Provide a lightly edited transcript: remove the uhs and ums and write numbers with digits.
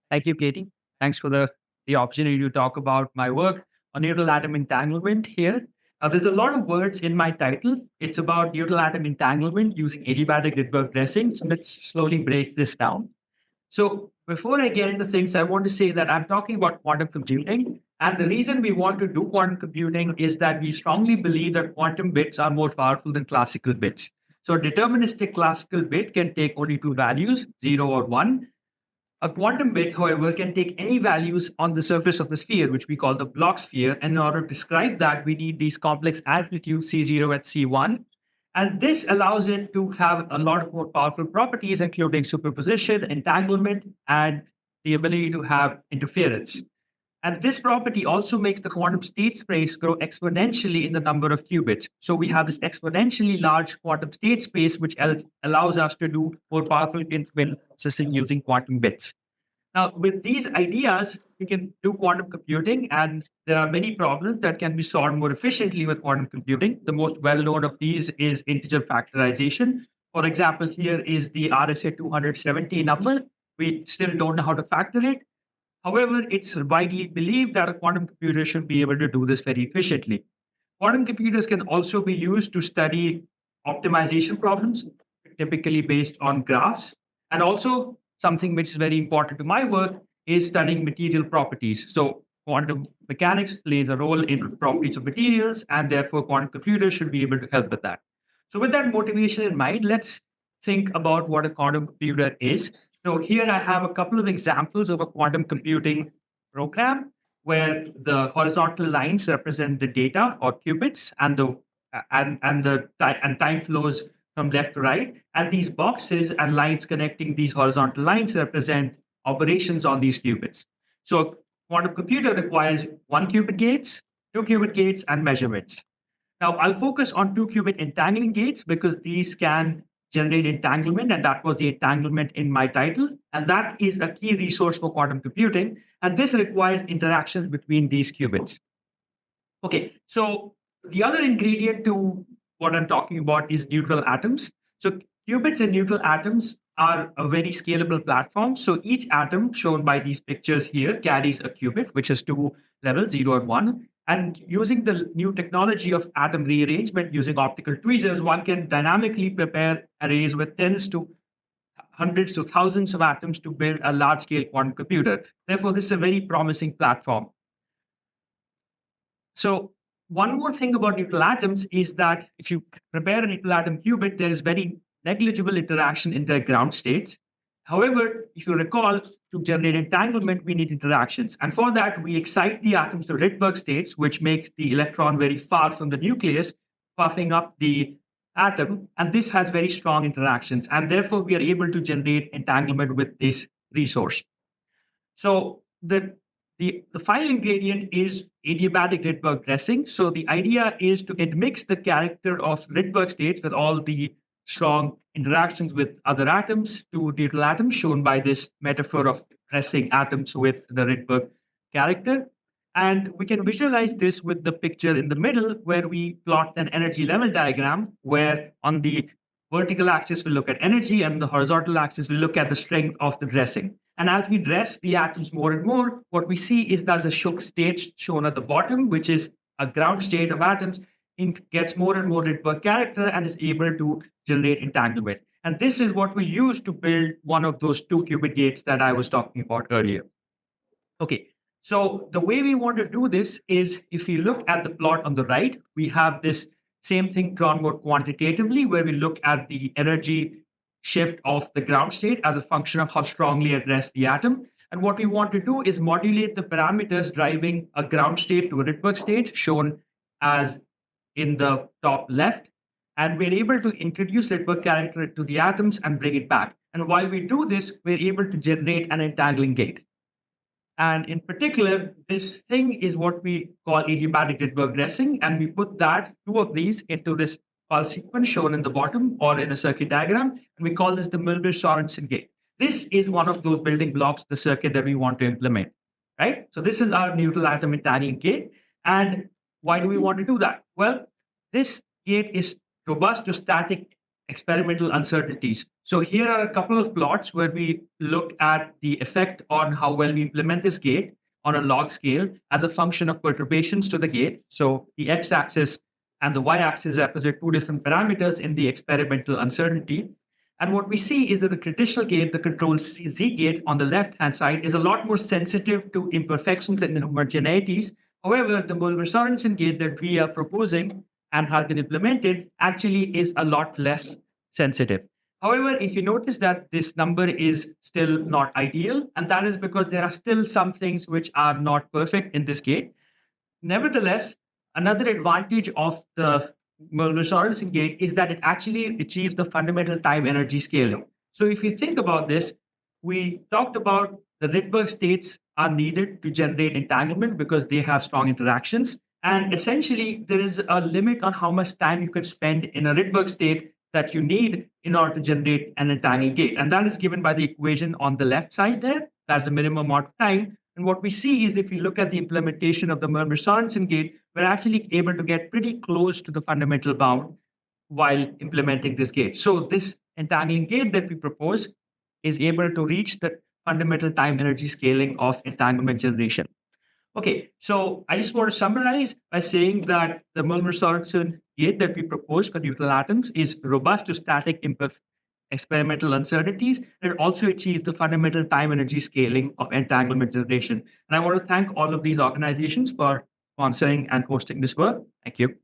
Thank you, Katie. Thanks for the opportunity to talk about my work on neutral atom entanglement here. There's a lot of words in my title. It's about neutral atom entanglement using adiabatic Rydberg dressing. So let's slowly break this down. So before I get into things, I want to say that I'm talking about quantum computing. And the reason we want to do quantum computing is that we strongly believe that quantum bits are more powerful than classical bits. So a deterministic classical bit can take only two values, 0 or 1. A quantum bit, however, can take any values on the surface of the sphere, which we call the Bloch sphere. And in order to describe that, we need these complex amplitudes C0 and C1. And this allows it to have a lot of more powerful properties, including superposition, entanglement, and the ability to have interference. And this property also makes the quantum state space grow exponentially in the number of qubits. So we have this exponentially large quantum state space, which allows us to do more powerful infinite processing using quantum bits. Now, with these ideas, we can do quantum computing, and there are many problems that can be solved more efficiently with quantum computing. The most well known of these is integer factorization. For example, here is the RSA 270 number. We still don't know how to factor it. However, it's widely believed that a quantum computer should be able to do this very efficiently. Quantum computers can also be used to study optimization problems, typically based on graphs. And also, something which is very important to my work is studying material properties. So, quantum mechanics plays a role in properties of materials, and therefore, quantum computers should be able to help with that. So, with that motivation in mind, let's think about what a quantum computer is. So, here I have a couple of examples of a quantum computing program where the horizontal lines represent the data or qubits, and and time flows from left to right, and these boxes and lines connecting these horizontal lines represent operations on these qubits. So a quantum computer requires one qubit gates, two qubit gates, and measurements. Now I'll focus on two qubit entangling gates because these can generate entanglement, and that was the entanglement in my title. And that is a key resource for quantum computing. And this requires interactions between these qubits. Okay, so the other ingredient to what I'm talking about is neutral atoms. So qubits and neutral atoms are a very scalable platform. So each atom shown by these pictures here carries a qubit, which has two levels, 0 and 1. And using the new technology of atom rearrangement using optical tweezers, one can dynamically prepare arrays with tens to hundreds to thousands of atoms to build a large scale quantum computer. Therefore, this is a very promising platform. So one more thing about neutral atoms is that if you prepare a neutral atom qubit, there is very negligible interaction in their ground states. However, if you recall, to generate entanglement, we need interactions. And for that, we excite the atoms to Rydberg states, which makes the electron very far from the nucleus, puffing up the atom. And this has very strong interactions. And therefore, we are able to generate entanglement with this resource. So the final ingredient is adiabatic Rydberg dressing. So the idea is to admix the character of Rydberg states with all the strong interactions with other atoms to neutral atoms, shown by this metaphor of dressing atoms with the Rydberg character. And we can visualize this with the picture in the middle, where we plot an energy level diagram, where on the vertical axis we look at energy, and the horizontal axis we look at the strength of the dressing. And as we dress the atoms more and more, what we see is there's a shook state shown at the bottom, which is a ground state of atoms. It gets more and more Rydberg character and is able to generate entanglement. And this is what we use to build one of those two qubit gates that I was talking about earlier. Okay, so the way we want to do this is if you look at the plot on the right, we have this same thing drawn more quantitatively, where we look at the energy shift of the ground state as a function of how strongly it rests the atom. And what we want to do is modulate the parameters driving a ground state to a Rydberg state, shown as in the top left. And we're able to introduce Rydberg character to the atoms and bring it back. And while we do this, we're able to generate an entangling gate. And in particular, this thing is what we call adiabatic Rydberg dressing. And we put that, two of these, into this pulse sequence shown in the bottom or in a circuit diagram. And we call this the Milner-Sorensen gate. This is one of those building blocks, the circuit that we want to implement, right? So this is our neutral atom entangling gate. And why do we want to do that? Well, this gate is robust to static experimental uncertainties. So here are a couple of plots where we look at the effect on how well we implement this gate on a log scale as a function of perturbations to the gate. So the x-axis and the y-axis represent two different parameters in the experimental uncertainty. And what we see is that the traditional gate, the control Z gate on the left-hand side, is a lot more sensitive to imperfections and homogeneities. However, the Mulmer-Sorensen gate that we are proposing and has been implemented actually is a lot less sensitive. However, if you notice that this number is still not ideal, and that is because there are still some things which are not perfect in this gate. Nevertheless, another advantage of the Mulmer-Sorensen gate is that it actually achieves the fundamental time energy scaling. So if you think about this, we talked about the Rydberg states are needed to generate entanglement because they have strong interactions. And essentially, there is a limit on how much time you can spend in a Rydberg state that you need in order to generate an entangled gate. And that is given by the equation on the left side there. That's the minimum amount of time. And what we see is if you look at the implementation of the Mulmer-Sorensen gate, we're actually able to get pretty close to the fundamental bound while implementing this gate. So this entangling gate that we propose is able to reach the fundamental time energy scaling of entanglement generation. Okay, so I just want to summarize by saying that the Mulmer-Sorensen gate that we propose for neutral atoms is robust to static experimental uncertainties. It also achieves the fundamental time energy scaling of entanglement generation. And I want to thank all of these organizations for sponsoring and hosting this work. Thank you.